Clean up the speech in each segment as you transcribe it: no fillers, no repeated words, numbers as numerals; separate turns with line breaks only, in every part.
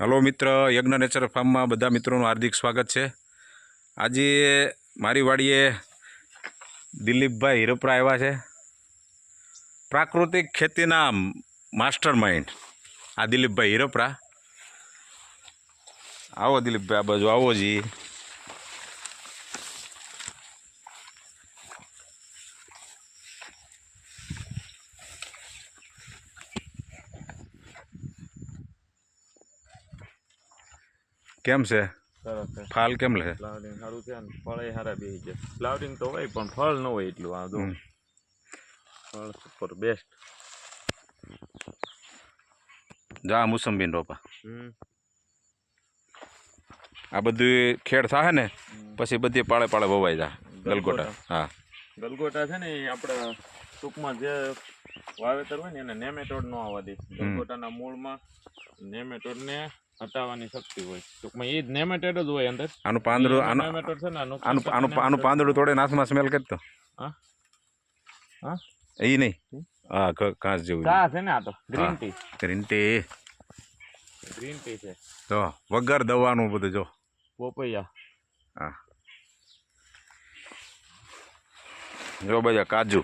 Hello મિત્ર, યજ્ઞ nature ફાર્મમાં બધા મિત્રોનું હાર્દિક સ્વાગત છે. આજે મારી વાડીએ દિલીપભાઈ હિરપરા આવ્યા છે. પ્રાકૃતિક ખેતીના માસ્ટર માઇન્ડ આ દિલીપભાઈ હિરપરા. આવો દિલીપભાઈ, આ બાજુ આવો જી. કેમ છે ફાલ? કેમ લે?
ફ્લાવરિંગ સારું છે ને ફળ એ સારા બેસી જાય. ફ્લાવરિંગ તો હોય પણ ફળ ન હોય એટલું. આ જો ફળ સુપર બેસ્ટ.
જા મોસંબી રોપા. આ બધું ખેડ થાય ને પછી બધી પાળે પાળે વવાઈ જાય. ગલગોટા, હા
ગલગોટા છે ને એ આપણે ટૂંકમાં જે વાવેતર હોય ને એને નેમેટોડ ન આવવા દે. ગલગોટાના મૂળમાં નેમેટોડને હટાવવાની શક્તિ હોય. ટૂંકમાં એ જ નેમેટોડ જ હોય અંદર.
આનું પાંદડું,
નેમેટોડ છે ને
આનું પાંદડું તોડે નાથમાં સ્મેલ કરતો.
હા હા
એ નહીં, હા કાંસ જેવું.
કાંસ છે ને આ તો green tea.
Green tea,
green tea છે
તો વગર દવાનું બધું. જો
પોપૈયા,
હા જો બધા કાજુ,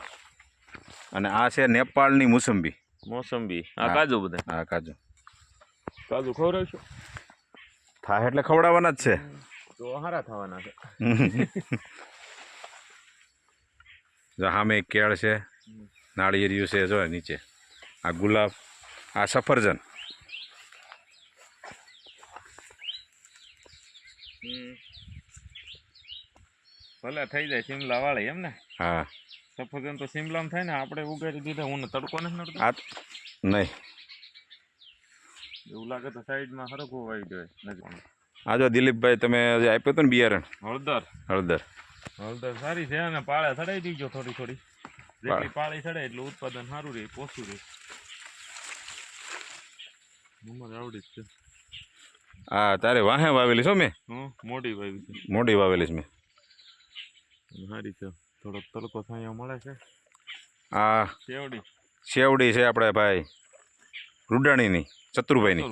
અને આ છે નેપાળની મોસંબી.
મોસંબી, આ કાજુ બધા.
હા કાજુ.
કાજુ ખવડાવશો?
થાય એટલે ખવડાવવાના જ છે.
તો હારા થવાના છે.
જો સામે એક કેળ છે, નાળિયેરિયું છે, જો નીચે આ ગુલાબ, આ સફરજન.
ભલે થઈ જાય શિમલા વાળી એમ ને?
હા
સફરજન તો શિમલામાં થાય ને, આપણે ઉગાડી દીધા. હું તડકો નથી નડતો
આ નહીં.
એવું લાગે તો સાઈડમાં હરખું વાવી જાય નજીક.
આ જો દિલીપભાઈ, તમે જે આપ્યો હતો ને બિયારણ,
હળદર.
હળદર
સારી છે અને પાળે ચડાવી દીજો થોડી થોડી. જેટલી પાળી ચડે એટલું ઉત્પાદન સારું રહે, ઓછું રહે. આવડી જ છે.
હા તારે વાહે વાવેલી છો મેં?
મોટી વાવી છે.
મોટી વાવેલી છે મેં.
સારી છે. થોડોક તડકો થાય મળે છે.
આ શેવડી છે આપણે ભાઈ રૂડાણીની, ચતુરભાઈની.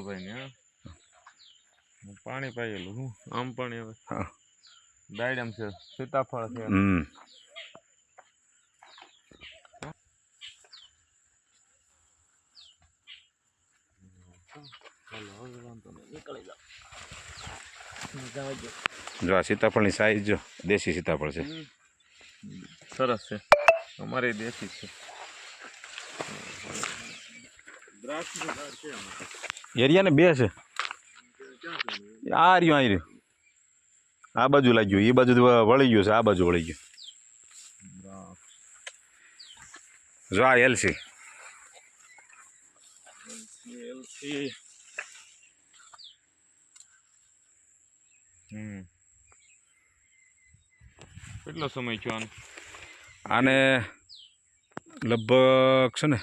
પાણી પાયેલું. હું આમ પણ હવે દાડમ છે, સીતાફળ છે.
જો આ સીતાફળની સાઈઝ જો, દેશી સીતાફળ છે.
સરસ છે. અમારે દેશી છે.
એરિયા ને બે છે. આ રહ્યું, આ રહ્યું, આ બાજુ લાગ્યું, એ બાજુ વળી ગયું છે, આ બાજુ વળી ગયું. જો આ એલસી.
કેટલો સમય થયો આને?
આને લગભગ છે ને